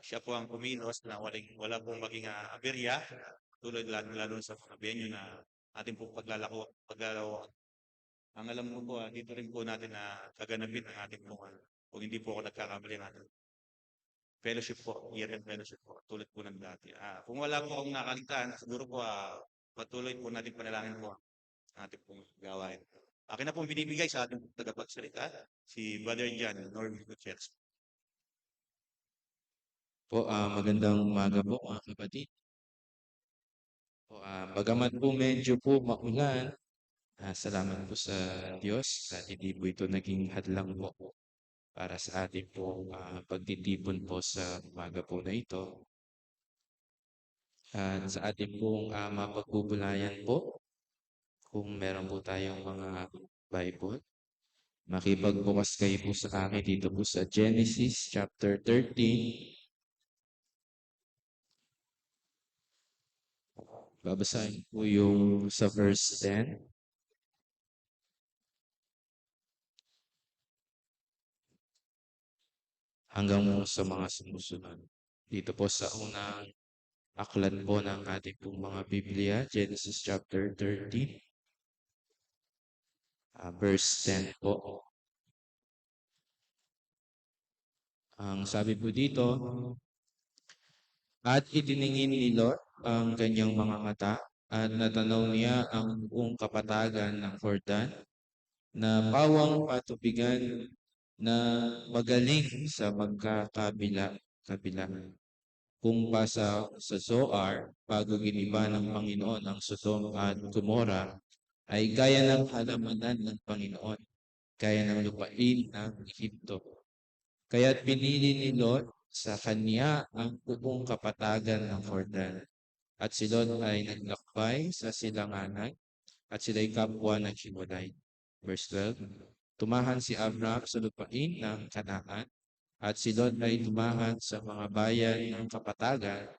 siya po ang kumilos na wala pong maging aberya, tulad lalo sa mga venue na ating pong paglalaro. Ang alam ko po, dito rin po natin na gaganapin ang ating pong, kung hindi po ako nagkakamali natin, fellowship po, year-end fellowship po, tulad po ng dati. Kung wala po akong nakalimutan, siguro po patuloy po natin panalangin po ang ating pong gawain. Akin na pong binibigay sa ating tagapagsalita, si Brother John Norman Gutierrez. Po, magandang umaga po mga kapatid. Po, bagamat po medyo po maulan, salamat po sa Diyos at hindi po ito naging hadlang po para sa ating po pagtitipon po sa umaga po na ito. At sa ating pong mapagbubulayan po, kung meron po tayong mga Bible, makipagbukas kayo po sa akin dito po sa Genesis chapter 13. Babasahin po yung sa verse 10 hanggang sa mga sumusunod. Dito po sa unang aklat po ng ating pong mga Biblia, Genesis chapter 13, verse 10 po. Ang sabi po dito, at itiningin ni Lot ang kanyang mga mata at natanaw niya ang buong kapatagan ng Jordan na pawang patubigan na magaling sa magkakabila. Kung pasa sa Zoar, bago giniba ng Panginoon ang Sodom at Gomora, ay gaya ng halamanan ng Panginoon, gaya ng lupain ng Ehipto. Kaya't pinili ni Lot sa kanya ang buong kapatagan ng Jordan. At si Lot ay naglakbay sa silanganan at sila'y kapwa ng hiwalay. Verse 12, tumahan si Abraham sa lupain ng Kanaan at si Lot ay tumahan sa mga bayan ng kapatagan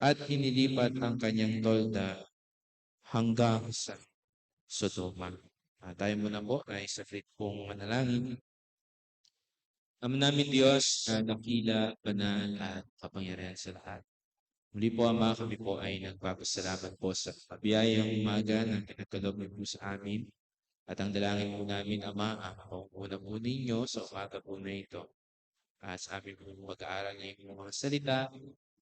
at hinilipat ang kanyang tolda hanggang sa Sodoma. Tayo muna po ay saglit pong manalangin. Ama namin Diyos na dakila, banal at kapangyarihan sa lahat. Muli po, Ama, kami po ay nagpapasalamat po sa kabiyayang umaga na pinagkaloob niyo po sa amin. At ang dalangin po namin, Ama, ang pangunguna po ninyo sa umaga po na ito. Sa amin po mag-aaral na yung mga salita,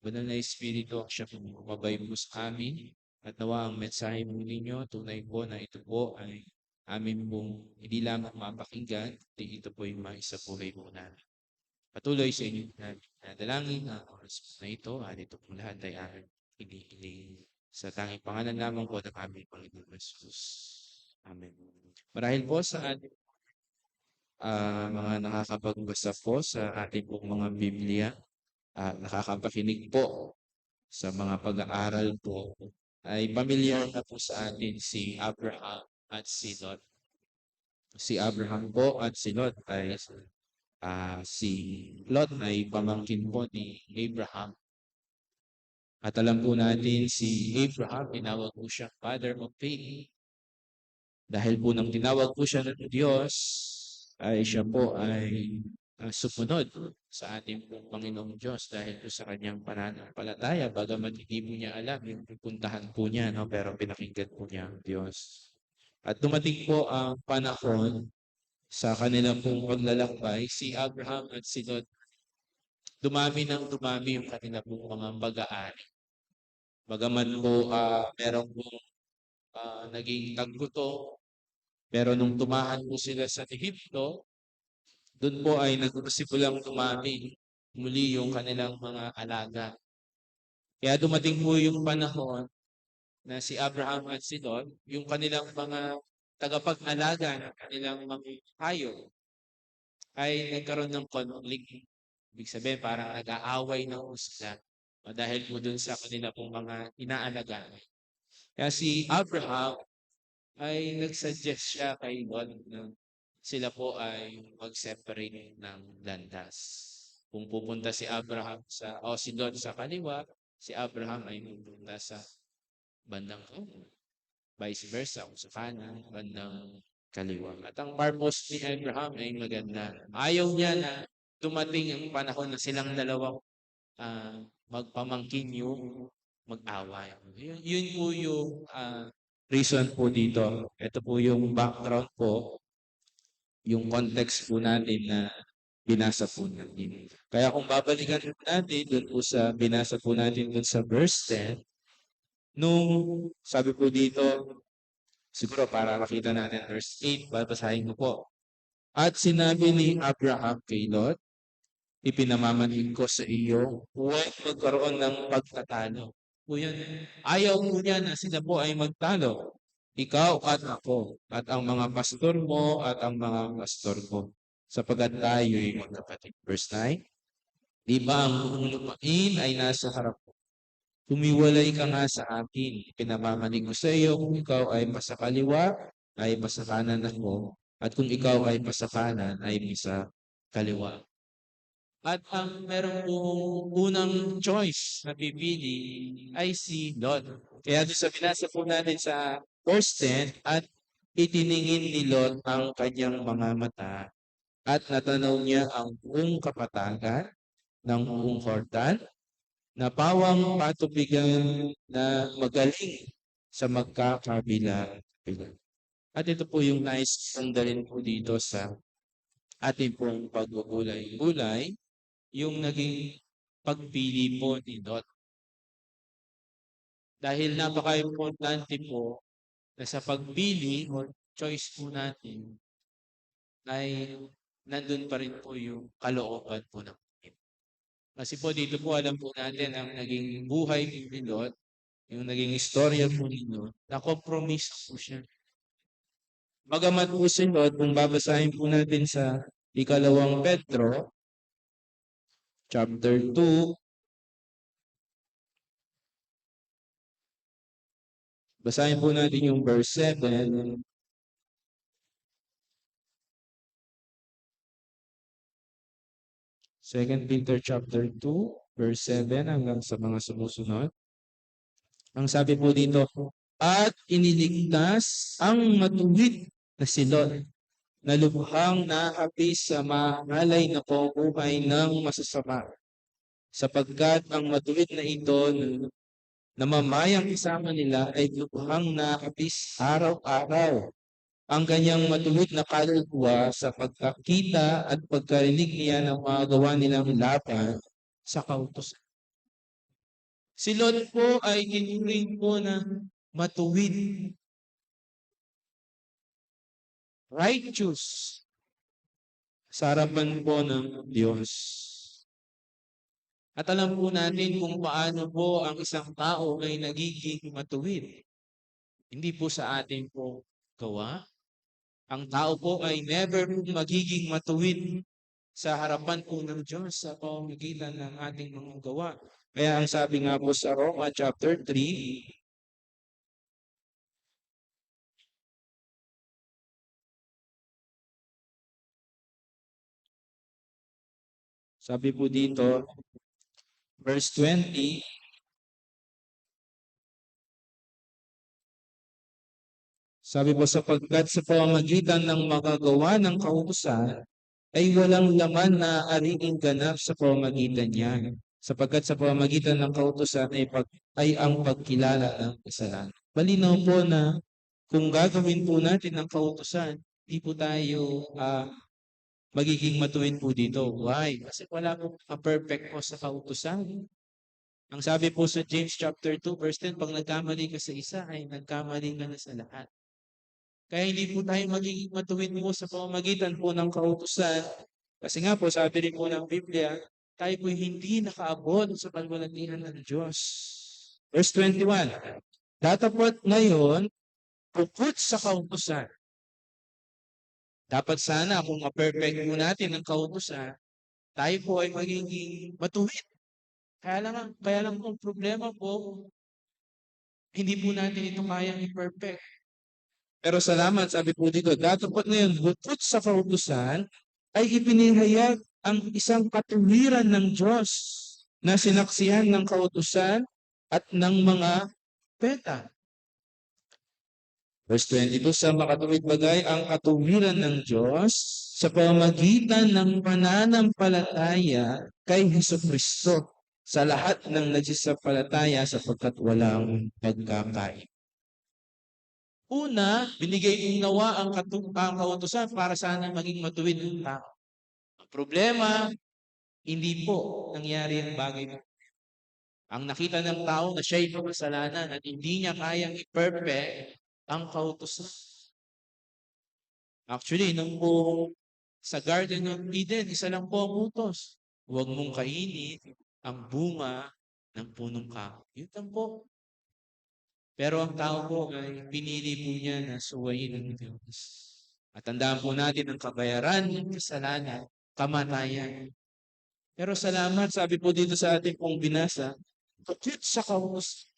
banal na Espiritu, siya po mabay po sa amin. At nawa ang mensahe po ninyo, tunay po na ito po ay amin pong hindi lamang mapakinggan, kundi ito po yung maisa buhay po namin. Patuloy sa inyo na dalangin ang oras na ito at ito pong lahat ay aming hinihiling sa tanging pangalan lamang po ng aming Panginoon Jesus. Amen. Marahil po sa ating mga nakakapagbasa po sa ating pong mga Biblia at nakakapakinig po sa mga pag-aaral po ay pamilyar na po sa atin si Abraham at si Lot. Si Abraham po at si Lot ay si Lot ay pamangkin po ni Abraham. At alam po natin si Abraham, tinawag po siya Father of Faith. Dahil po nang tinawag po siya ng Diyos, ay siya po ay sumunod sa ating pong Panginoong Diyos dahil po sa kanyang pananampalataya, bagamat hindi po niya alam yung pupuntahan po niya, no? Pero pinakinggan po niya ang Diyos. At dumating po ang panahon sa kanilang pong paglalakbay, si Abraham at si Lot, dumami yung kanilang pong mga pag-aari. Bagaman po merong pong naging tagguto, pero nung tumahan po sila sa Ehipto, doon po ay nagsimulang dumami muli yung kanilang mga alaga. Kaya dumating po yung panahon na si Abraham at si Lot, yung kanilang mga tagapag-alaga ng kanilang mga hayop, ay nagkaroon ng conflict. Ibig sabihin, parang nag-aaway ng sila dahil po dun sa kanila pong mga inaalagaan. Kaya si Abraham ay nagsuggest siya kay Lot na sila po ay mag-separate ng landas. Kung pupunta si Abraham si Lot sa kaliwa, si Abraham ay pupunta sa bandang kanan. Vice versa, kung sa kanan, bandang kaliwa. At ang purpose ni Abraham ay maganda. Ayaw niya na dumating ang panahon na silang dalawa magpamangkin yung mag-away. Yun po yung reason po dito. Ito po yung background po, yung context po natin na binasa po natin. Kaya kung babalikan po natin doon po sa binasa po natin doon sa verse 10, nung sabi po dito, siguro para makita natin verse 8, babasahin ko po. At sinabi ni Abraham kay Lot, ipinamamanig ko sa iyo, huwag magkaroon ng pagtatalo. Po yun. Ayaw po niya na sila po ay magtalo. Ikaw at ako, at ang mga pastor mo at ang mga pastor ko, sapagkat tayo'y magkapatid. Verse 9, di ba ang buong lupain ay nasa harap mo? Humiwalay ka nga sa akin. Pinamamanig ko sa iyo kung ikaw ay pasa kaliwa, ay pasa kanan ako. At kung ikaw ay pasa kanan, ay pasa kaliwa. At ang meron pong unang choice na pipili ay si Lot. Kaya doon sa binasa po natin sa verse 10, at itiningin ni Lot ang kanyang mga mata at natanaw niya ang buong kapatagan ng buong Jordan na pawang patubigan na magaling sa magkakabilang. At ito po yung nice sandalin po dito sa ating pong pagbubulay-bulay, yung naging pagpili po ni Lot. Dahil napaka-importante po na sa pagpili o choice po natin ay nandun pa rin po yung kalooban po ng Panginoon. Kasi po dito po alam po natin ang naging buhay ni Lot, yung naging istorya po ni Lot, na-compromise po siya. Bagamat po si Lot, kung babasahin po natin sa ikalawang Pedro, chapter 2, basahin po natin yung verse 7. Second Peter chapter 2, verse 7 hanggang sa mga sumusunod. Ang sabi po dito, at iniligtas ang matuwid na si Lot, na lubhang nahapis sa mahalay na pamumuhay ng masasama. Sapagkat ang matuwid na ito na mamayang kasama nila ay lubhang nahapis araw-araw. Ang kanyang matuwid na kaluluwa sa pagkakita at pagkarinig niya ng mga gawa nilang laban sa kautusan. Si Lot po ay tinuring po na matuwid, righteous, sa harapan po ng Diyos. At alam po natin kung paano po ang isang tao ay nagiging matuwid. Hindi po sa ating po gawa. Ang tao po ay never magiging matuwid sa harapan po ng Diyos sa pamamagitan ng ating mga gawa. Kaya ang sabi nga po sa Roma chapter 3, sabi po dito, verse 20, sabi po, sapagkat sa pamamagitan ng magagawa ng kautusan, ay walang laman na ariing ganap sa pamamagitan niya. Sapagkat sa pamamagitan ng kautusan ay ang pagkilala ng kasalanan. Malinaw po na kung gagawin po natin ang kautusan, di po tayo magiging matuwid po dito. Why? Kasi wala po perfect po sa kautusan. Ang sabi po sa James chapter 2 verse 10, pag nagkamali ka sa isa, ay nagkamali ka na sa lahat. Kaya hindi po tayo magiging matuwid po sa pamamagitan po ng kautusan. Kasi nga po, sabi rin po ng Biblia, tayo po hindi nakaabot sa pagwalatihan ng Diyos. Verse 21, datapot ngayon, puput sa kautusan. Dapat sana kung ma-perfect po natin ang kautusan, tayo po ay magiging matuwid. Kaya lang po, problema po, hindi po natin ito kayang i-perfect. Pero salamat, sabi po dito, datapot ngayon, puput sa kautusan, ay ipinihayag ang isang katuwiran ng Diyos na sinaksihan ng kautusan at ng mga peta. Verse 22, sa makatuwid bagay ang katuwiran ng Diyos sa pamamagitan ng pananampalataya kay Hesukristo sa lahat ng nagsasampalataya sapagkat walang pagkakain. Una, binigay ng nawa ang kautusan para sana maging matuwid ang tao. Ang problema, hindi po nangyari ang bagay na ang nakita ng tao na siya'y makasalanan at hindi niya kayang i-perfect ang kautusan. Actually, nung po sa Garden of Eden, isa lang po ang utos. Huwag mong kainin ang bunga ng punong kahoy. Yun lang po. Pero ang tao po ay pinili po niya na suwayin ng Diyos. At tandaan po natin ang kabayaran ng kasalanan, kamatayan. Pero salamat, sabi po dito sa ating pong binasa, kapit sa kautos.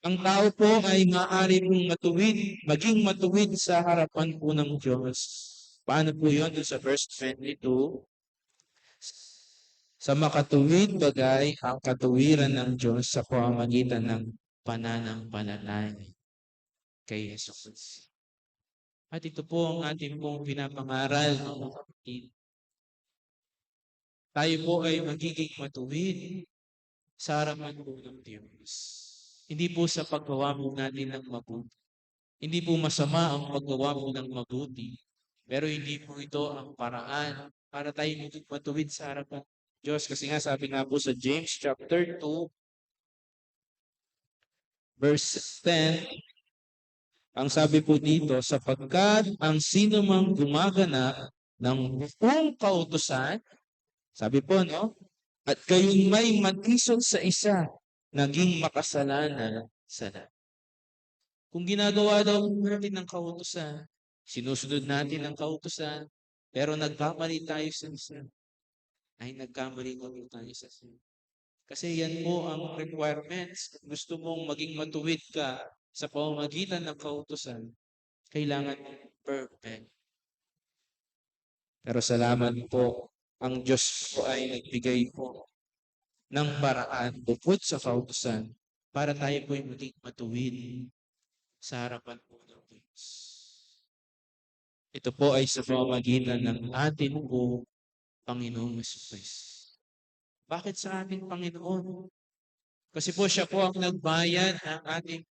Ang tao po ay maaari pong matuwid, maging matuwid sa harapan po ng Diyos. Paano po yun? Doon sa verse 22, sa makatuwid bagay ang katuwiran ng Diyos sa pamamagitan ng pananampalataya kay Jesus. At ito po ang ating pong pinapangaral ng mga kapatid. Tayo po ay magiging matuwid sa harapan po ng Diyos. Hindi po sa paggawa po natin ng mabuti. Hindi po masama ang paggawa po ng mabuti. Pero hindi po ito ang paraan para tayo maging matuwid sa harapan ng Diyos. Kasi nga sabi nga po sa James chapter 2, verse 10, ang sabi po dito, sapagkat ang sino mang gumaganap ng buong kautusan, sabi po, no? At kayo'y may matisod sa isa, naging makasalanan sa lahat. Kung ginagawa daw natin ng kautusan, sinusunod natin ang kautusan, pero nagkamali tayo sa isa, ay nagkamali kami tayo sa isa. Kasi yan po ang requirements. Kung gusto mong maging matuwid ka sa pamamagitan ng kautusan, kailangan perfect. Pero salamat po, ang Diyos po ay nagbigay po ng paraan bukod sa kautusan para tayo po ay maging matuwid sa harapan po ng Diyos. Ito po ay sa pamamagitan ng ating po Panginoong Jesucristo. Bakit sa ating Panginoon? Kasi po siya po ang nagbayad ng ating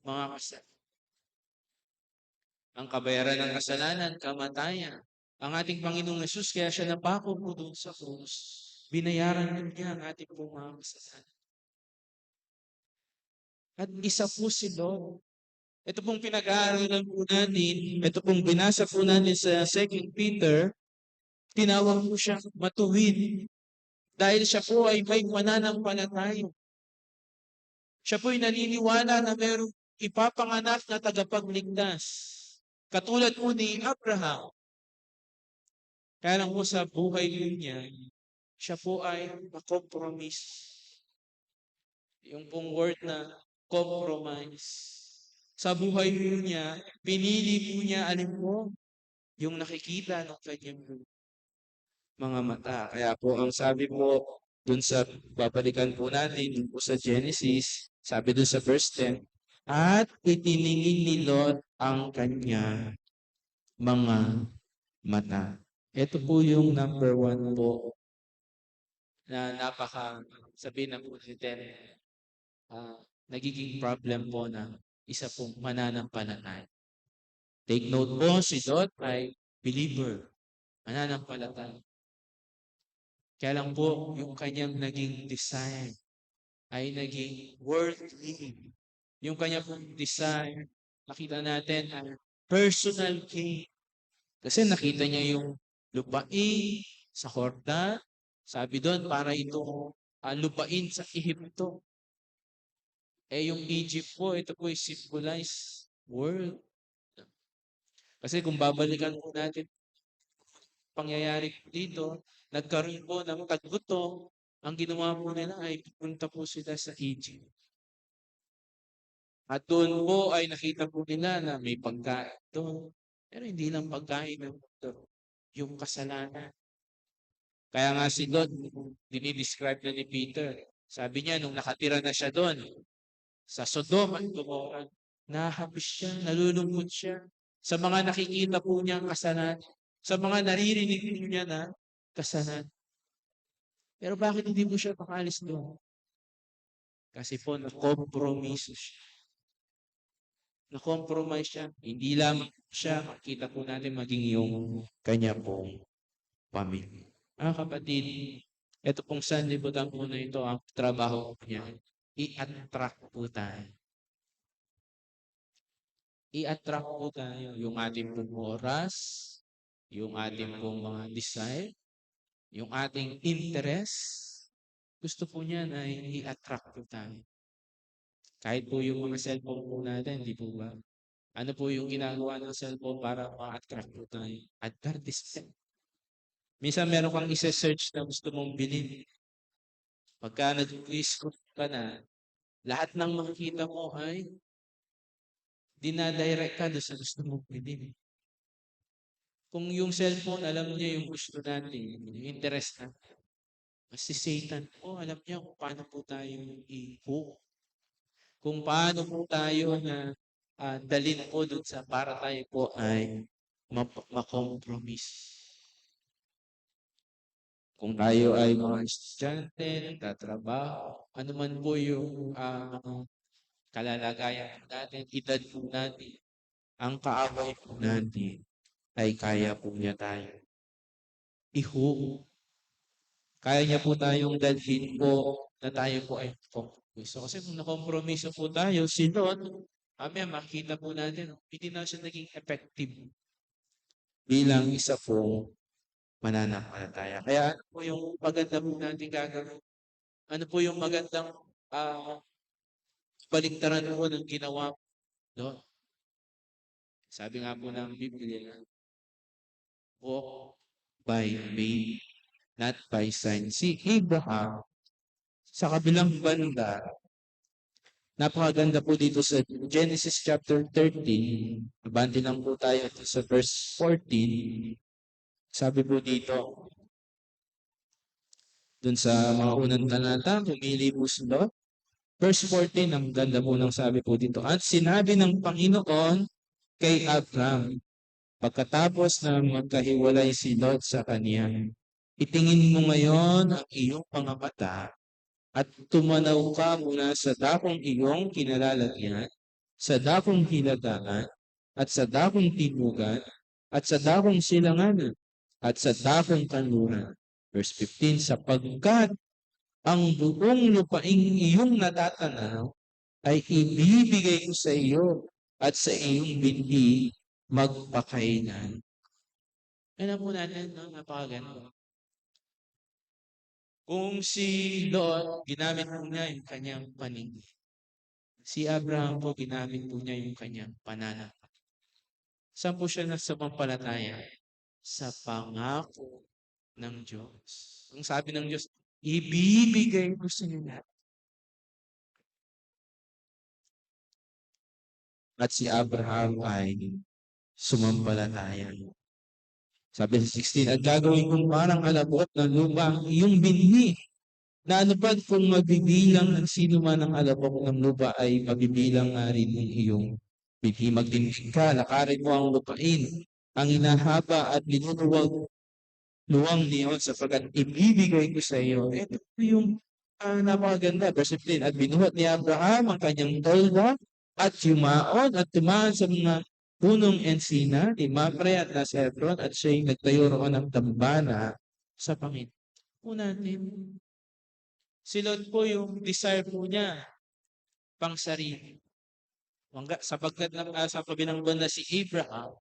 mga kasalanan. Ang kabayaran ng kasalanan, kamatayan. Ang ating Panginoong Yesus, kaya siya napako po doon sa krus. Binayaran niya ang ating po mga kasalanan. At isa po si Lord. Ito pong pinag-aaralan po natin, ito pong binasa po natin sa 2 Peter, tinawag po siya matuwid. Dahil siya po ay may pananampalataya. Siya po ay naniniwala na mayroong ipapanganak na tagapagligtas. Katulad po ni Abraham. Kaya lang po sa buhay niya, siya po ay makompromise. Yung pong word na compromise. Sa buhay niya, pinili po niya, alin po, yung nakikita ng kanyang mga mata. Kaya po, ang sabi po, dun sa, babalikan po natin, dun po sa Genesis, sabi dun sa verse 10, at itiningin ni Lot ang kanya mga mata. Ito po yung number 1 po na sabihin na po natin, nagiging problem po na isa pong mananampalataya. Take note po, si Lot ay believer, mananampalataya. Kaya lang po, yung kanyang naging design ay naging worldly. Yung kanya pong design, nakita natin ay personal gain. Kasi nakita niya yung lupain sa Jordan. Sabi doon, para ito lupain sa Ehipto. Yung Egypt po, ito po ay symbolized world. Kasi kung babalikan po natin, pangyayari po dito, nagkaroon po ng taggutom, ang ginawa po nila ay pupunta po sila sa Egypt. At doon po ay nakita po nila na may pagkain doon. Pero hindi lang pagkain ng mundo, yung kasalanan. Kaya nga si Lot, dinidescribe na ni Peter. Sabi niya, nung nakatira na siya doon, sa Sodom at Gomorrah, nahapis siya, nalulungkot siya sa mga nakikita po niyang kasalanan, sa mga naririnig niya na kasalanan. Pero bakit hindi po siya makaalis doon? Kasi po nakompromiso siya. Na-compromise siya. Hindi lamang siya, makita po natin maging yung kanya pong pamilya. Kapatid, ito pong sanlibutan po na ito, ang trabaho niya, i-attract po tayo. I-attract po tayo yung ating pong oras, yung ating pong mga desire, yung ating interest. Gusto po niya na i-attract po tayo. Kahit po yung mga cellphone po natin, di po ba? Ano po yung ginagawa ng cellphone para ma-attract po tayo? Advertisement. Minsan meron kang isa-search na gusto mong bilhin. Pagka nag-scroll ka na, lahat ng makikita mo ay dinadirect ka doon sa gusto mong bilhin. Kung yung cellphone, alam niya yung gusto natin, yung interest natin. Si Satan po, alam niya kung paano po tayo i-hook. Kung paano po tayo na dalhin po doon sa para tayo po ay makompromise. Kung tayo ay mga estudyante, nagtatrabaho, ano man po yung kalalagayan natin, edad po natin, ang kaaway po natin ay kaya po niya tayo i-hook. Kaya niya po tayong dalhin po na tayo po ay kompromiso. Kasi kung nakompromiso po tayo, si Lord, makita po natin, hindi na siya naging effective bilang isa po mananampalataya. Kaya ano po yung maganda po natin gagawin? Ano po yung magandang baliktaran po ng ginawa po? No? Sabi nga po ng Biblia, walk by faith, not by sight. Si Abraham, sa kabilang banda, napakaganda po dito sa Genesis chapter 13. Abante lang po tayo sa verse 14. Sabi po dito, dun sa mga unang talata, pumili po sila. Verse 14, ang ganda po ng sabi po dito. At sinabi ng Panginoon kay Abraham, pagkatapos na magkahiwalay si Lot sa kanya, itingin mo ngayon ang iyong mga mata at tumanaw ka mula sa dakong iyong kinalalagyan, sa dakong hilagaan, at sa dakong tibugan, at sa dakong silanganan, at sa dakong kanluran. Verse 15, sapagkat ang buong lupaing iyong natatanaw ay ibibigay ko sa iyo at sa iyong binhi magpakailan. Ano po natin, no? Napakaganda. Kung si Lot, ginamit po niya yung kanyang paningin. Si Abraham po, ginamit po niya yung kanyang pananampalataya. Saan po siya nagsapampalataya? Sa pangako ng Diyos. Ang sabi ng Diyos, ibibigay ko sa iyo lahat. At si Abraham ay sumampalataya. Sabi sa 16, at gagawin kong parang alabot ng lupa ang iyong binhi. Na ano pa kung magbibilang ng sino man ang alabok ng lupa ay mabibilang nga rin ng iyong binhi. Magdinig ka, lakarin mo ang lupain, ang inahaba at linuluwag luwang niyon sapagkat ibibigay ko sa iyo. Ito po yung napakaganda. Verse 15, at binuhat ni Abraham ang kanyang tolda at yumaon at tumaan sa mga punong ensina ni Mamre at Nasefron at siya'y nagtayo roon ng dambana sa Panginoon. Po natin, si Lot po yung desire po niya pang sarili. Sapagkat sa kabilang banda si Abraham,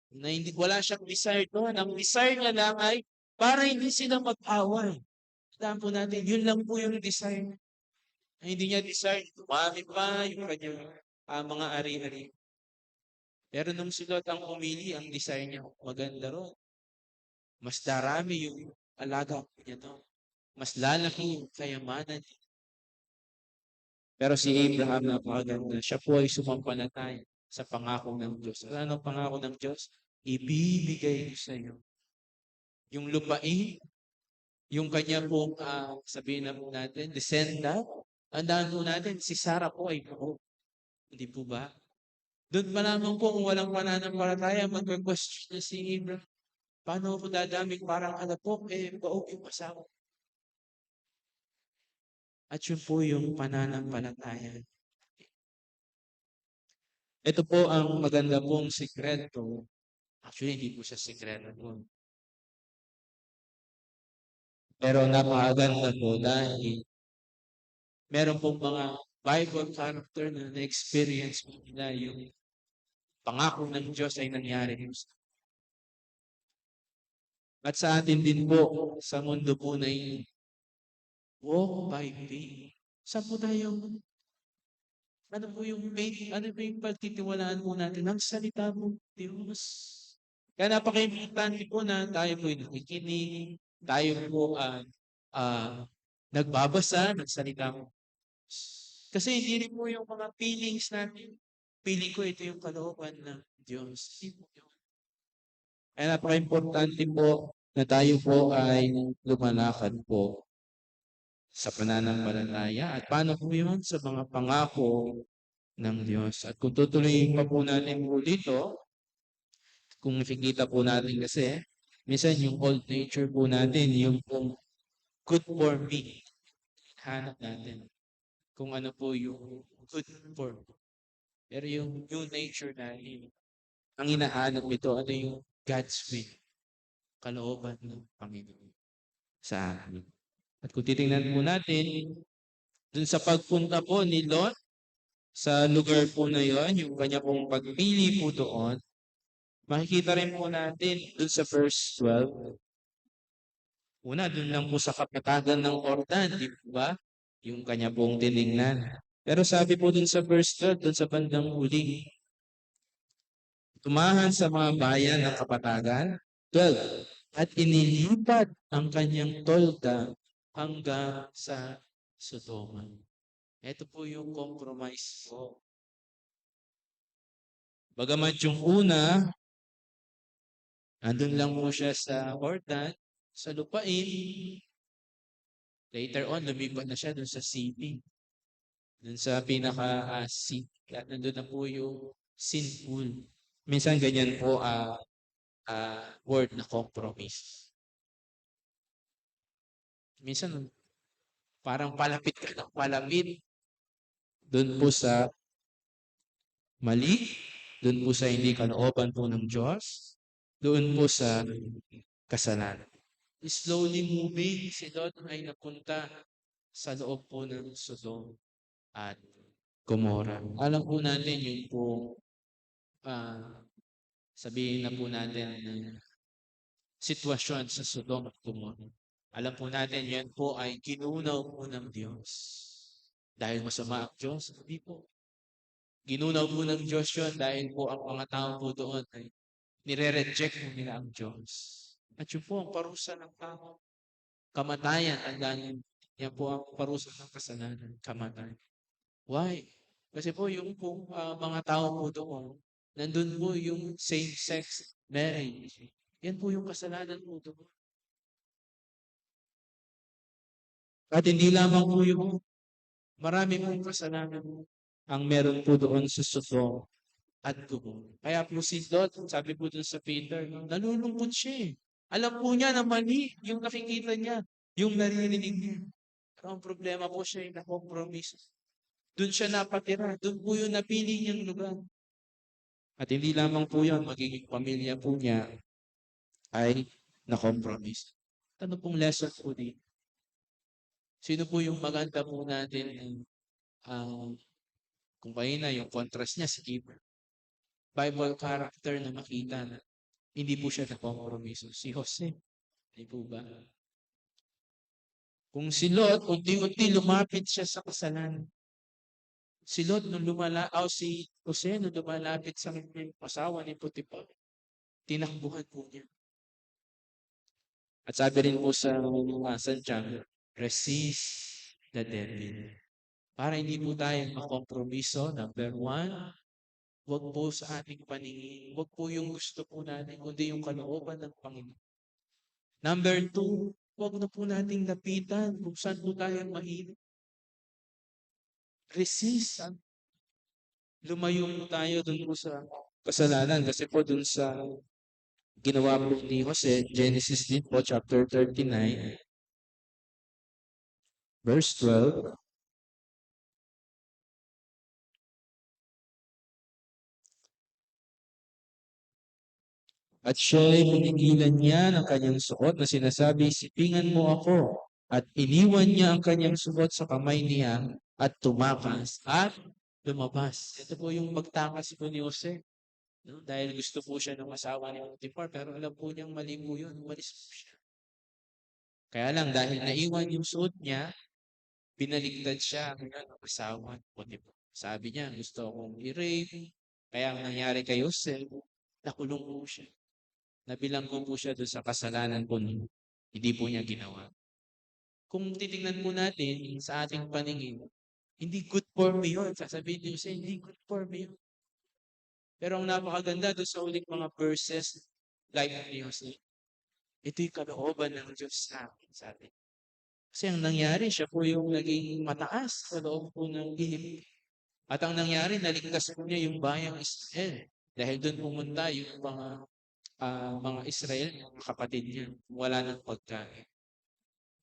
na hindi, wala siyang desire doon. Ang desire niya lang ay para hindi sila mag-away. Tandaan po natin, yun lang po yung desire. Hindi niya desire, dumami pa yung kanyang mga ari-ari. Pero nung si Lot ang umili, ang desire niya, maganda ron. Mas darami yung alaga niya to. Mas lalaki yung kayamanan niya. Pero si Abraham, napakaganda. Siya po ay sumampalataya sa pangako ng Diyos. Ano ang pangako ng Diyos? Ibibigay ko sa iyo. Yung lupain, yung kanya po, sabihin na po natin, descendant, andaan po natin, si Sarah po ay buo. Hindi po ba? Doon pa naman po kung walang pananampalataya, mag-question na si Abraham. Paano ako dadaming parang alapok, buo yung asawa? At yun po yung pananampalataya. Ito po ang maganda pong sikreto. Actually, hindi po siya sikreto po. Pero napakaganda po dahil meron pong mga Bible character na na-experience po nila yung pangako ng Diyos ay nangyari. At sa atin din po, sa mundo po na yung walk by faith. Saan po tayo? Ano po yung faith? Ano po yung pagtitiwalaan po natin? Ang salita po, Diyos. Kaya napaka-importante po na tayo po yung nakikinig, tayo po nagbabasa ng salita mo. Kasi hindi rin po yung mga feelings natin. Feeling ko ito yung kalooban ng Diyos. Hindi po yun. Kaya napaka-importante po na tayo po ay lumalakad po sa pananampalataya. At paano po yun? Sa mga pangako ng Diyos. At kung tutuloy pa po natin po dito, kung makikita po natin kasi, minsan yung old nature po natin, yung pong good for me, hanap natin kung ano po yung good for me. Pero yung new nature natin, ang hinahanap ito, ano yung God's will, kalooban ng Panginoon sa atin. At kung titingnan po natin, dun sa pagpunta po ni Lot sa lugar po na yon, yung kanya pong pagpili po doon, makikita rin po natin dun sa verse 12, una, dun lang po sa kapatagan ng Jordan, di ba? Yung kanya pong tinignan. Pero sabi po dun sa verse 12, dun sa bandang huli, tumahan sa mga bayan ng kapatagan, 12, at inilipat ang kanyang tolda hanggang sa Sodoma. Ito po yung compromise po. Bagamat yung una, andun lang po siya sa Jordan, sa lupain. Later on, lumipat na siya dun sa city. Dun sa pinaka-city. At nandun na po yung sinful. Minsan ganyan po word na compromise. Minsan parang palapit ka ng palapit dun po sa mali, dun po sa hindi kalooban po ng Diyos, doon po sa kasalanan. Slowly moving, si Lot ay napunta sa loob po ng Sodom at Gomorrah. Alam po natin yung po, sabihin na po natin ng sitwasyon sa Sodom at Gomorrah. Alam po natin yan po ay ginunaw po ng Diyos. Dahil masama ang Diyos, hindi po. Ginunaw po ng Diyos yun dahil po ang mga tao po doon ay nire-reject po nila ang Diyos. At yun po ang parusa ng tao. Kamatayan, tandaan yan po ang parusa ng kasalanan, kamatayan. Why? Kasi po yung po, mga tao po doon, nandun po yung same-sex marriage. Yan po yung kasalanan po doon. At hindi lamang po yung marami pong kasalanan ang meron po doon sa Sodom at Gomorrah. Kaya po si Lot, sabi po doon sa Peter, nalulungkot siya eh. Alam po niya na mali yung nakikita niya, yung naririnig niya. Pero ang problema po siya ay na-compromise. Doon siya napatira, doon po yung napili niyang lugar. At hindi lamang po yun, magiging pamilya po niya ay na-compromise. Ano pong lesson po dito? Sino po yung maganda po natin kung kanina yung contrast niya si Giver. Bible character na makita na hindi po siya na-compromise. Si Jose, hindi po ba? Kung si Lot, unti-unti lumapit siya sa kasalanan. Si Lot nung si Jose nung lumalapit sa asawa ni Potiphar, tinakbuhan po niya. At sabi rin po sa Santiago, resist the devil. Para hindi po tayo makompromiso, number one, huwag po sa ating paningin, huwag po yung gusto po natin, kundi yung kalooban ng Panginoon. Number two, huwag na po nating lapitan kung saan po tayo mahirap. Resist. Lumayo po tayo dun po sa kasalanan kasi po dun sa ginawa po ni Jose, Genesis din po, chapter 39, verse 12. At siya'y pinigilan niya ng kanyang suot na sinasabi, sipingan mo ako. At iniwan niya ang kanyang suot sa kamay niya at tumakas at lumabas. Ito po yung pagtakas po ni Jose. No? Dahil gusto po siya ng asawa ni Potiphar, pero alam po niyang mali po yun. Umalis po siya. Kaya lang, dahil naiwan yung suot niya, binaligtad siya ng asawa ni Potiphar. Sabi niya, gusto akong i-rape. Kaya ang nangyari kay Jose, nakulong po siya. Nabilang ko po siya doon sa kasalanan po hindi po niya ginawa. Kung titingnan po natin sa ating paningin, hindi good for me yun. Sasabihin niyo siya, hindi good for me yun. Pero ang napakaganda doon sa uling mga verses, life ni Jose, ito'y kalooban ng Diyos sa akin, sabi. Kasi ang nangyari, siya po yung naging mataas sa loob po ng Egypt. At ang nangyari, naligtas po niya yung bayang Israel. Dahil doon pumunta yung mga Israel, mga kapatid niya, wala ng pagkain.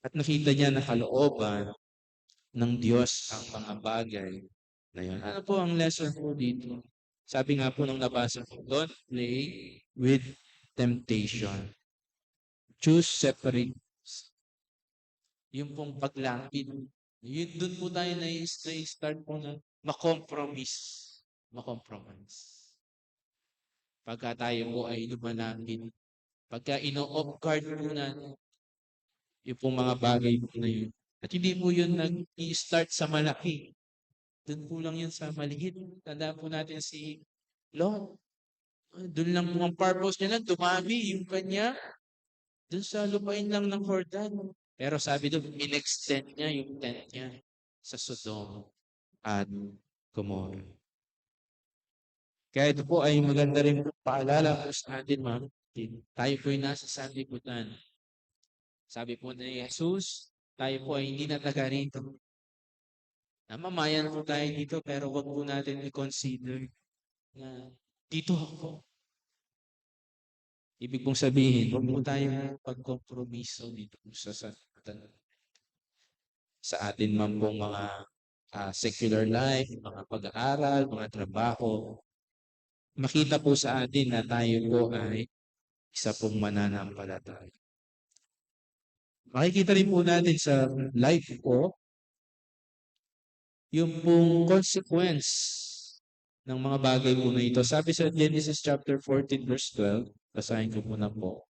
At nakita niya na kalooban ng Diyos ang mga bagay na yun. Ano po ang lesson po dito? Sabi nga po nung nabasa ko, don't play with temptation. Choose separate. Yung pong paglapid. Yun, doon po tayo na-start po na makompromise. Makompromise. Pagka tayo po ay lumalapid, pagka ino-off guard po natin, yung pong mga bagay po na yun. At hindi po yun nag-i-start sa malaki. Doon po lang yun sa maliit. Tandaan po natin si Lot. Doon lang po ang purpose niya lang, dumami yung kanya. Doon sa lupain lang ng Jordan. Pero sabi doon, in-extend niya yung tent niya sa Sodom at Gomorrah. Kaya ito po ay maganda rin paalala po sa atin, ma'am. Tayo po ay nasa sanlibutan. Sabi po ni Jesus, tayo po ay hindi na taga rito. Namamayan po tayo dito pero wag po natin i-consider na dito ako. Ibig pong sabihin, wag po tayo pagkompromiso dito sa sanlibutan. Sa atin man pong mga secular life, mga pag-aaral, mga trabaho, makita po sa atin na tayo po ay isa pong mananampalataya. Makikita rin po natin sa life ko yung pong consequence ng mga bagay po na ito. Sabi sa Genesis chapter 14 verse 12, basahin ko po na po.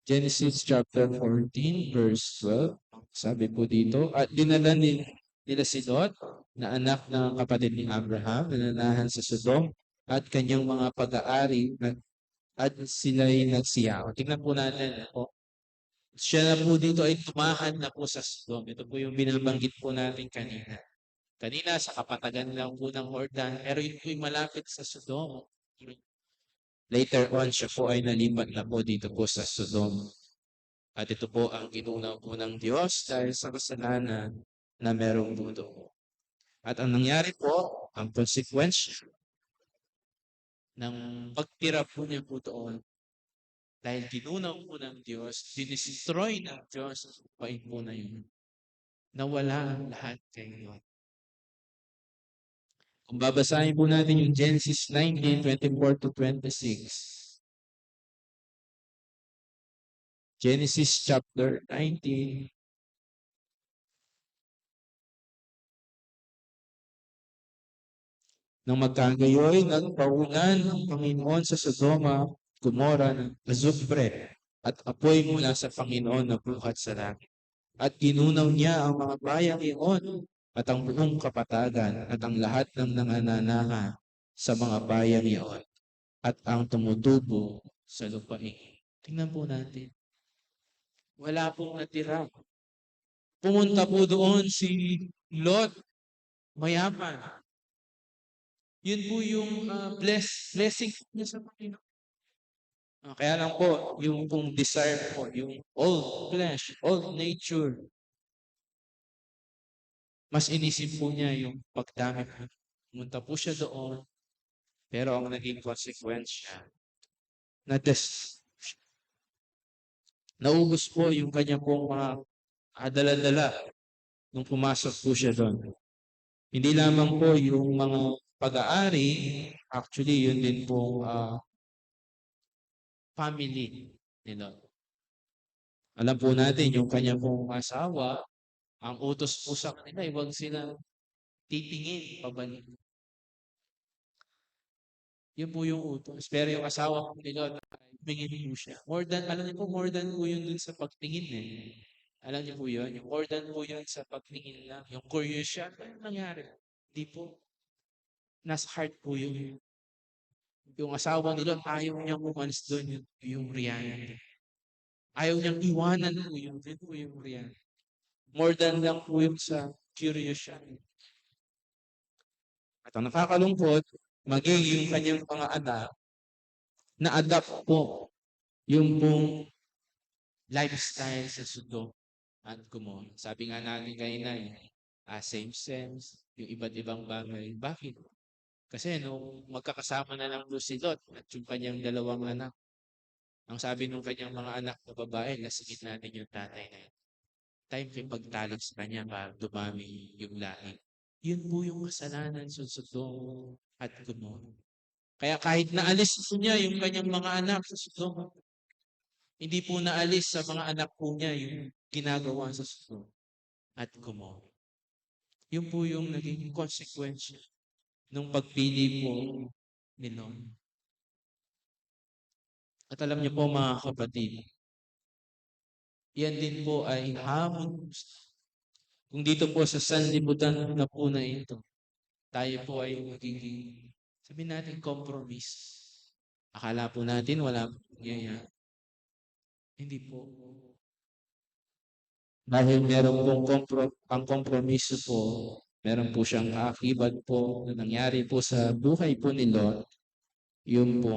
Genesis chapter 14 verse 12, sabi po dito, at dinala nila si Lot na anak ng kapatid ni Abraham na nanahan sa Sodom at kanyang mga pag-aari at sila'y nagsiyaw. Tingnan po natin po. Siya na po dito ay tumahan na po sa Sodom. Ito po yung binabanggit po natin kanina. Kanina sa kapatagan lang po ng Jordan, pero yun po yung malapit sa Sodom. Later on, siya po ay nalipat na po dito po sa Sodom. At ito po ang inunaw po ng Diyos dahil sa kasalanan na merong doon. At ang nangyari po, ang consequence ng pagtira po niya po doon, dahil ginunaw po ng Diyos, dinestroy ng Diyos ang lupain po na yun. Nawala ang lahat kayo. Kung babasahin po natin yung Genesis 19:24 to 26. Genesis chapter 19. Nang magkagayoy, nagpaulan ng Panginoon sa Sodoma, Gomorra ng azufre at apoy mula sa Panginoon na buhat sa langit. At ginunaw niya ang mga bayang iyon at ang buong kapatagan at ang lahat ng nangananaha sa mga bayang iyon at ang tumutubo sa lupain. Tingnan po natin. Wala pong natira. Pumunta po doon si Lot, mayaman. Yun po yung blessing niya sa Panginoon. Kaya lang po, yung pong desire po, yung old flesh, old nature, mas inisip po niya yung pagdami po. Pumunta po siya doon, pero ang naging consequence siya, na-death. naubos po yung kanya pong mga dala-dala nung pumasok po siya doon. Hindi lamang po yung mga pag-aari, actually yun din po family ni Lot. Alam po natin yung kanya pong asawa, ang utos po sa kanila, huwag sila titingin pabalik. Yun po yung utos. Pero yung asawa ko ni Lot, tumingin po siya. Alam niyo po, more than po yun dun sa pagtingin eh. Alam niyo po yun? Yung more than po yun sa pagtingin lang. Yung curious siya, ano nangyari? Hindi po. Nasa heart po yun. Yung asawa ni Lot, ayaw niyang umalis doon yung reality. Ayaw niyang iwanan po yun. Yun po yung reality. More than lang po yung sa curious siya. At ang nakakalungkot, maging yung kanyang mga anak, na-adapt po yung pong lifestyle sa Sodom at Gomorrah. Sabi nga natin kanina, same sense, yung iba't ibang bagay. Bakit? Kasi nung magkakasama na lang si Lot at yung kanyang dalawang anak, ang sabi nung kanyang mga anak na babae, lasingin natin yung tatay na yun. Time kayo pagtalik sa kanya para dumami yung lahi. Yun po yung kasalanan sa Sodom at Gomorrah. Kaya kahit naalis po niya yung kanyang mga anak sa Sodom, hindi po naalis sa mga anak po niya yung ginagawa sa Sodom at Gomorrah. Yun po yung naging konsekwensya ng pagpili po ni Lot. At alam niyo po mga kapatid, yan din po ay hamon. Kung dito po sa sanlibutan na po na ito, tayo po ay magiging, sabihin natin, compromise. Akala po natin wala pong nangyayari. Hindi po. Dahil meron pong ang kompromiso po, meron po siyang kaakibat po na nangyari po sa buhay po ni Lot, yung po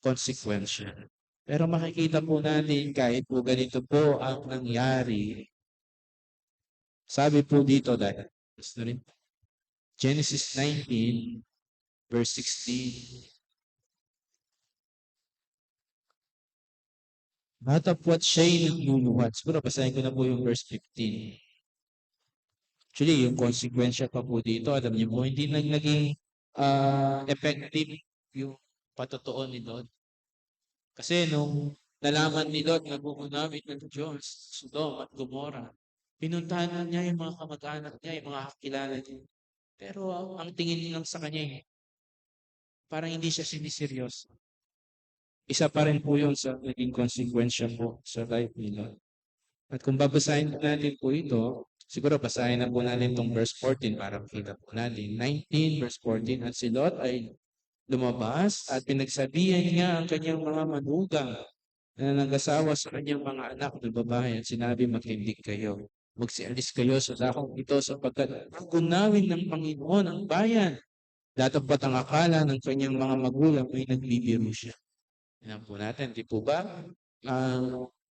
consequential. Pero makikita po natin kahit po ganito po ang nangyari. Sabi po dito dahil Genesis 19 verse 16. Natapwat siya'y nagluluhat. Siguro basahin ko na po yung verse 15. Actually, yung consequential pa po dito, alam niyo po, hindi naging effective yung patotoo ni Lot. Kasi nung nalaman ni Lot na bumunamit ng Diyos, Sodom at Gomorrah, pinuntahan niya yung mga kamag-anak niya, yung mga kakilala niya. Pero ang tingin lang sa kanya, parang hindi siya siniseryoso. Isa pa rin po yun sa naging consequential po sa life ni Lot. At kung babasahin natin po ito, siguro basahin na po natin itong verse 14 para makita po natin. 19 verse 14, at si Lot ay lumabas at pinagsabihan niya ang kanyang mga manugang na nag-asawa sa kanyang mga anak na babae at sinabi, magtindig kayo. Magsialis kayo sa dakong ito sapagkat gunawin ng Panginoon ang bayan. Datapat ang akala ng kanyang mga magulang ay nagbibiro siya. Yan po natin, di po ba?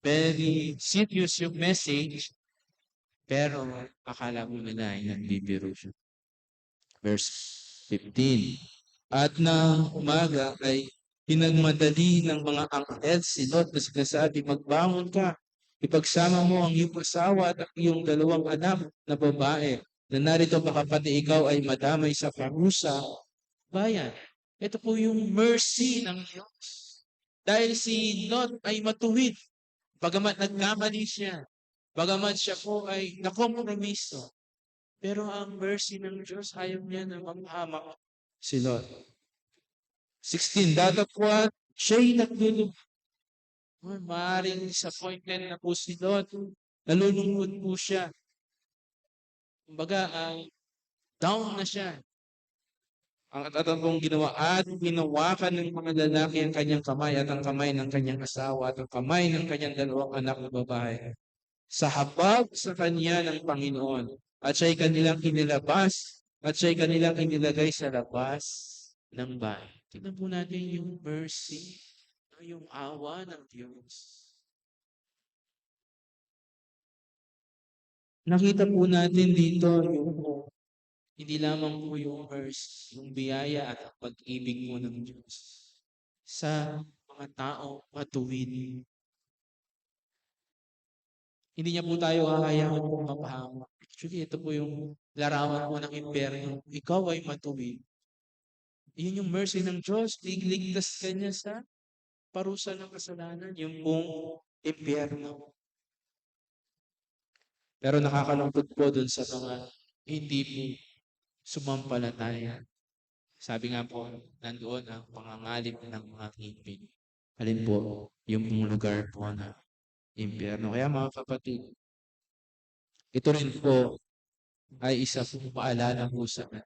Very serious yung message, pero akala mo nila ay nagbibiro siya. Verse 15. At na umaga ay pinagmadali ng mga anghel si Lot na sinasabi, magbangon ka, ipagsama mo ang iyong asawa at ang iyong dalawang anak na babae, na narito baka pati ikaw ay madamay sa parusa bayan. Ito po yung mercy ng Diyos. Dahil si Lot ay matuwid, bagamat nagkamali siya, bagamat siya po ay nakompromiso, pero ang mercy ng Diyos, ayaw niya na mapahamak si Lot. 16, datapwat siya'y naglulungkot. Maaaring disappointed na po si Lot. Nalulungkot po siya. Kumbaga, down na siya. Ang atatapong ginawa at ginawakan ng mga lalaki ang kanyang kamay at ang kamay ng kanyang asawa at ang kamay ng kanyang dalawang anak na babae. Sa habag sa kanya ng Panginoon. At siya'y kanilang inilabas at siya'y kanilang inilagay sa labas ng bahay. Tignan po natin yung mercy, yung awa ng Diyos. Nakita po natin dito yung hindi lamang po yung mercy, yung biyaya at ang pag-ibig mo ng Diyos sa mga tao matuwid. Hindi niya po tayo hahayaan kung mapahamak. Actually, ito po yung larawan po ng impyerno. Ikaw ay matuwid. Yun yung mercy ng Diyos. Ligtas ka niya sa parusa ng kasalanan. Yung pong impyerno. Pero nakakalungkot po dun sa mga hindi po sumampalataya. Sabi nga po, nandoon ang pangangalip ng mga ngipin. Alin po, yung pong lugar po na impyerno. Kaya mga kapatid, ito rin po ay isa pong paalala po sa atin.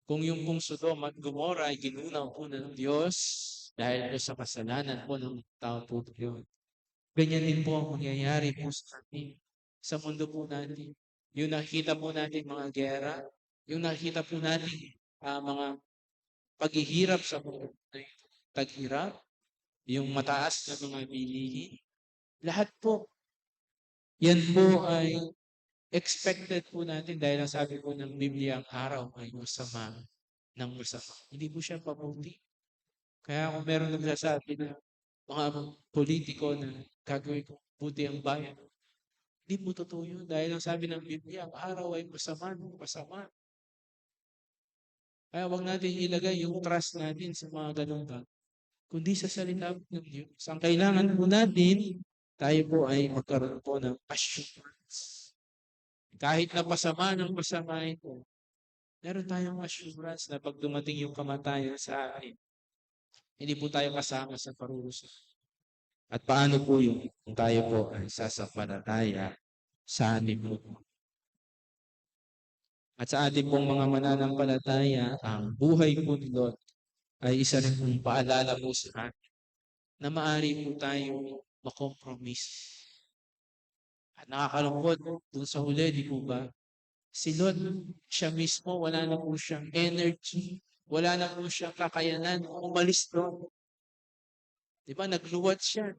Kung yung pong Sodom at Gomora ay ginunaw po ng Diyos dahil po sa kasalanan po ng tao po yun. Ganyan din po ang mangyayari po sa atin, sa mundo po natin. Yung nakikita po natin mga gera, yung nakikita po natin mga paghihirap sa mundo, taghirap, yung mataas na mga bilihin, lahat po, yan po ay expected po natin dahil ang sabi po ng Biblia, ang araw ay masama ng masama. Hindi po siya pabuti. Kaya kung meron nagsasabi na mga politiko na gagawin ko buti ang bayan, hindi po totoo yun. Dahil ang sabi ng Biblia, ang araw ay masama ng masama. Kaya huwag natin ilagay yung trust natin sa mga ganun ba, kundi sa salita ng Diyos. Ang kailangan po natin, tayo po ay magkaroon po ng assurance. Kahit na pasama ng masama ito, meron tayong assurance na pag dumating yung kamatayan sa atin, hindi po tayo kasama sa parusa. At paano po yung kung tayo po ay sasampalataya sa ating Panginoon? At sa ating pong mga mananampalataya, ang buhay po ni Lord ay isa rin pong paalala po sa atin na maaari po tayong makompromis. At nakakalungkot dun sa huli, di po ba? Si Lord, siya mismo, wala na po siyang energy, wala na po siyang kakayanan, umalis doon. Di ba? Nagluwat siya.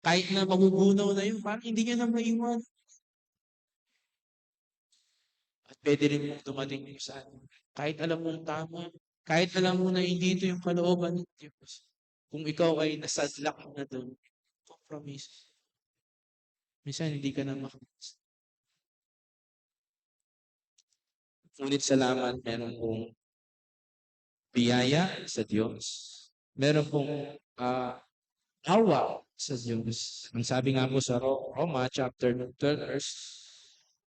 Kahit na magugunaw na yun, parang hindi niya na maiwan. At pwede rin mong dumating yung sa atin. Kahit alam mong tama, kahit alam mo na hindi ito yung kalooban ng Diyos. Kung ikaw ay nasadlak na doon, compromise. Minsan hindi ka na makakas. Ngunit salamat, meron pong biyaya sa Diyos. Meron pong awa sa Diyos. Ang sabi nga po sa Roma chapter 12 verse,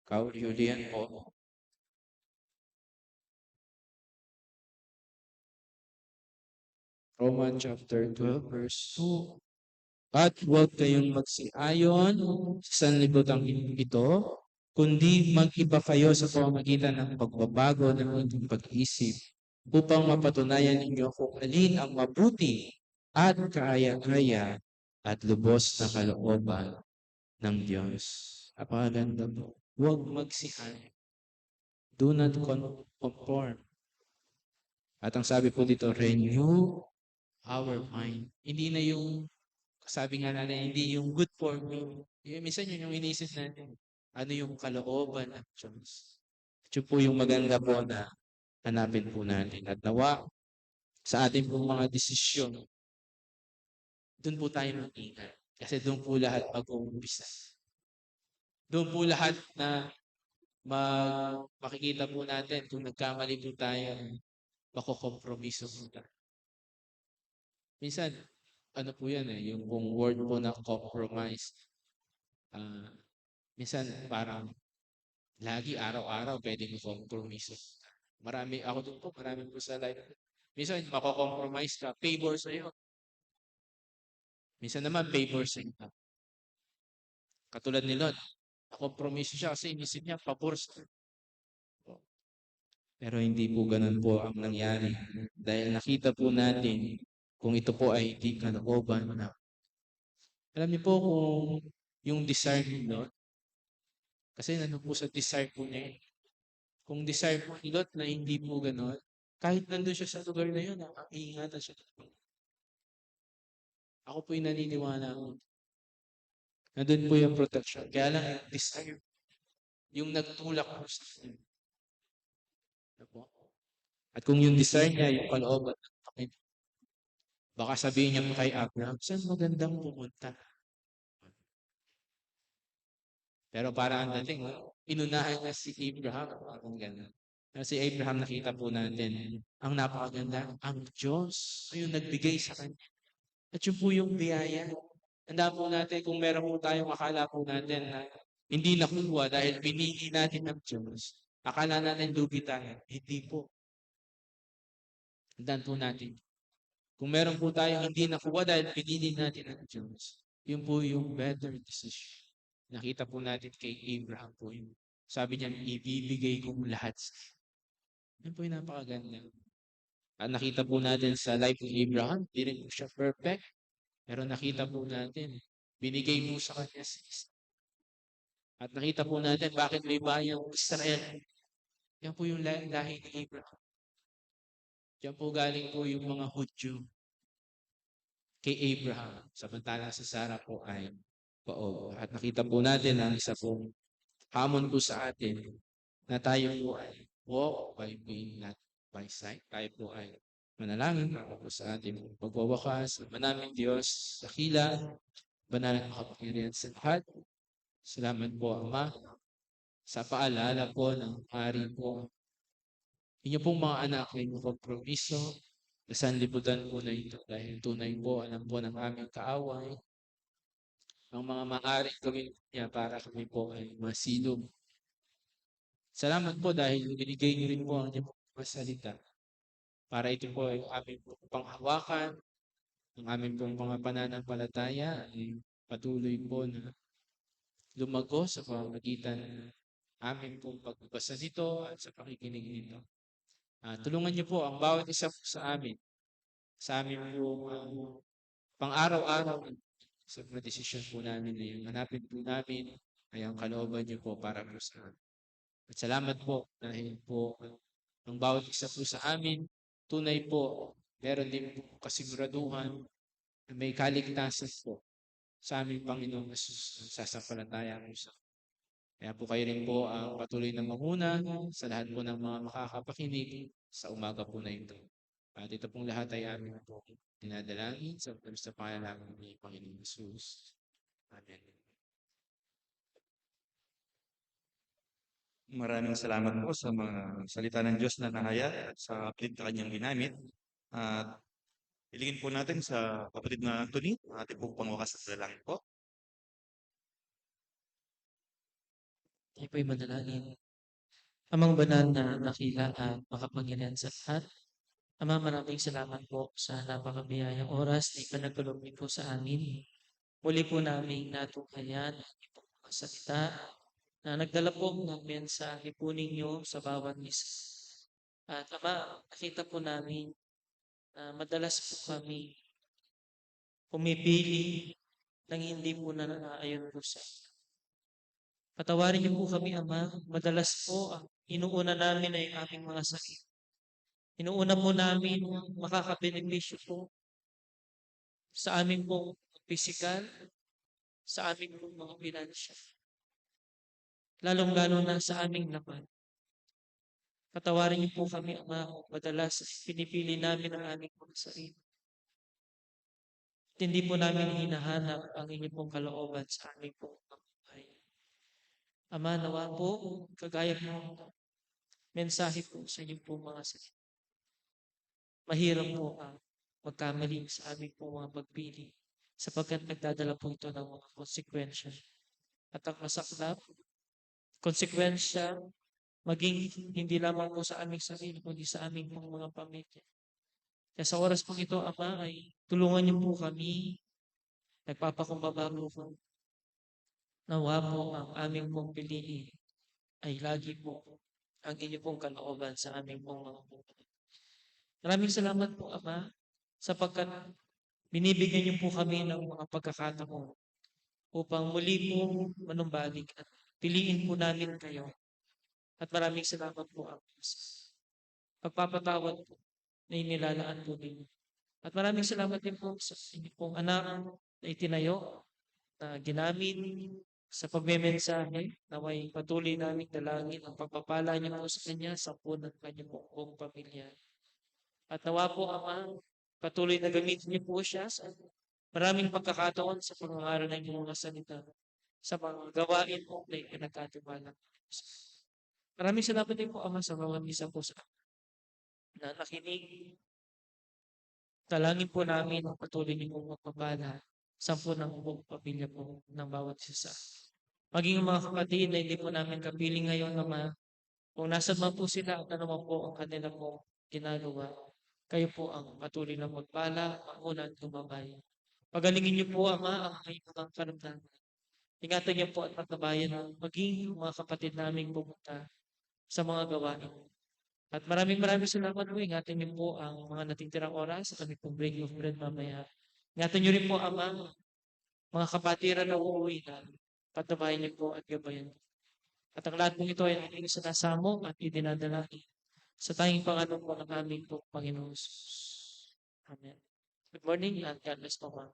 kauliulian po. Roma chapter 12 verse 2. At huwag kayong magsiayon sa sanlibutan ito, kundi mag-iba kayo sa pamamagitan ng pagbabago ng inyong pag-isip upang mapatunayan ninyo kung alin ang mabuti at kaaya-aya at lubos na kalooban ng Diyos. Napakaganda po. Huwag magsiayon. Do not conform. At ang sabi po dito, renew our mind. Hindi na yung sabi nga natin, hindi yung good for me. Minsan yun yung inisip natin. Ano yung kalooban ng Diyos? Ito po yung maganda po na hanapin po natin. At nawa, sa ating pong mga desisyon, doon po tayo mag-ingat. Kasi doon po lahat mag-uumpisa. Doon po lahat na makikita po natin kung nagkamali po tayo, makukompromiso po tayo. Minsan, ano po yan yung kung word po na compromise. Minsan parang lagi araw-araw pwede mo compromise. Marami, ako doon po, marami po sa life. Minsan mako-compromise ka, favor sa'yo. Minsan naman favor sa'yo. Katulad ni Lot, compromise siya kasi inisip niya, pabor sa'yo. Pero hindi po ganun po ang nangyari. Dahil nakita po natin kung ito po ay hindi kalooban na. Alam niyo po kung yung desire ni Lot, kasi nandun po sa desire po niya. Kung desire po ni Lot na hindi po gano'n, kahit nandun siya sa lugar na yun, iingatan siya. Ako po yung naniniwala ko. Nandun po yung protection. Kaya lang yung desire, yung nagtulak po sa kanya. At kung yung desire niya, yung kalooban ng Panginoon, Baka sabihin niya pa kay Abraham, saan magandang pumunta? Pero para ang dating, inunahan niya si Abraham. Parang ganun. Si Abraham nakita po natin, ang napakaganda, ang Diyos ay yung nagbigay sa kanya. At yun po yung biyaya. Tanda po natin kung meron po tayong akala po natin na hindi nakuha dahil pinili natin ng Diyos. Akala natin lugi tayo. Hindi po. Tandaan po natin. Kung meron po tayong hindi nakuha dahil pinili natin ng Diyos, yun po yung better decision. Nakita po natin kay Abraham po yun. Sabi niya, ibibigay kong lahat sa iyo. Yan po yung napakaganda. At nakita po natin sa life of Abraham, hindi rin po siya perfect. Pero nakita po natin, binigay mo sa kanya si Isaac. At nakita po natin bakit may bayang Israel. Yan po yung lahi ni Abraham. Yan po galing po yung mga Hudyo kay Abraham. Samantala sa Sarah po ay Paob. At nakita po natin ang isa pong hamon po sa atin na tayo po ay walk by faith, not by sight. Tayo po ay manalangin para po sa ating pagwawakas. Manaming Diyos, dakila, banal at makapangyarihan sa lahat. Salamat po, Ama, sa paalala po ng hari po. Inyo pong mga anak ay magkompromiso na sanlibutan po na ito dahil tunay po, alam po ng aming kaaway, ang mga maaaring gawin niya para kami po ay masilog. Salamat po dahil binigay niyo rin po ang inyong mga salita para ito po ay aming panghawakan, ang aming pong mga pananampalataya ay patuloy po na lumago sa pamamagitan ng aming pong pagbabasa nito at sa pakikinig nito. Tulungan niyo po ang bawat isa po sa amin po pang-araw-araw sa mga desisyon po namin na yung hanapin po namin ay ang kalooban niyo po para po sa amin. At salamat po dahil po ang bawat isa po sa amin, tunay po, meron din po kasiguraduhan na may kaligtasan po sa aming Panginoong Jesus ang sasampalataya po sa kaya po kayo rin po ang patuloy na manguna sa lahat po ng mga makakapakinig sa umaga po na ito. At ito pong lahat ay amin po dinadalangin sa pangalan ni Panginoong Jesus. Amen. Maraming salamat po sa mga salita ng Diyos na nahayag at sa kapatid na kanyang ginamit. At ilingin po natin sa kapatid na Anthony, ating pong pangwakas sa dalangin po. Tayo po'y manalangin. Amang banal na dakila at makapangyarihan sa lahat, Ama, maraming salamat po sa napakabiyayang oras na ipanagkaloob niyo po sa amin. Muli po namin natunghayan ang iyong mga salita na nagdala po ng mensahe po ninyo sa bawat isa. At Ama, nakita po namin na madalas po kami pumipili ng hindi po na naaayon po sa inyo. Patawarin niyo po kami, Ama. Madalas po ang inuuna namin ay aming mga sakit. Inuuna po namin ang makakabenepisyo po sa aming pong pisikal, sa aming pong mga pinansya. Lalong-lalo na sa aming laman. Patawarin niyo po kami, Ama, kung madalas pinipili namin ang aming mga sarili. At hindi po namin hinahanap ang inyong pong kalooban sa aming pong buhay. Ama, nawa po, kagaya po mensahe po sa inyong pong mga sarili. Mahirap po ang magkamali sa aming pong mga pagpili sapagkat nagdadala po ito ng mga konsekwensya. At ang masaklap, konsekwensya maging hindi lamang po sa aming sarili, kundi sa aming pong mga pamilya. Kaya sa oras pong ito, Ama, ay tulungan niyo po kami, nagpapakumbaba po. Nawa po ang aming pong piliin ay lagi po ang inyo pong kalooban sa aming pong mga buhay. Maraming salamat po, Ama, sapagkat binibigyan niyo po kami ng mga pagkakataon upang muli po manumbalik at piliin po namin kayo. At maraming salamat po, Ama, sa pagpapatawad po na inilalaan po ninyo. At maraming salamat din po sa inyong pong anak na itinayo, na ginamit sa pagmemensahe, na may patuloy namin dalangin ang pagpapala niyo po sa kanya, sa po ng kanyang buong pamilya. At nawa po, Ama, Patuloy na gamitin niyo po siya sa maraming pagkakataon sa pangangaral ng inyong mga salita, sa mga gawain po na pinagkatiwala. Maraming salamat din po, Ama, sa mga misa po sa na nakinig. Dalangin po namin ang patuloy niyo pong magpapala sa po ng buong pamilya po ng bawat isa. Maging ang mga kapatid na hindi po namin kapiling ngayon, Ama, kung nasan man po sila at ano man po ang kanila po ginagawa, kayo po ang patuloy na magpala, mauna at gumabay. Pagalingin niyo po, Ama, ang mga karamdaman. Ingatan niyo po at pagkabayan ng maging mga kapatid namin pumunta sa mga gawain. At maraming salamat po. Ingatan niyo po ang mga natitirang oras sa kami pong break of bread mamaya. Ingatan niyo rin po, Ama, mga kapatiran na uuwi na. Patabayan niyo po at gabayan. At ang lahat pong ito ay aking sinasamo at idinadalangin sa tanging Panginoon po ng aming po Panginoon Jesus. Amen. Good morning and God bless po, ma'am.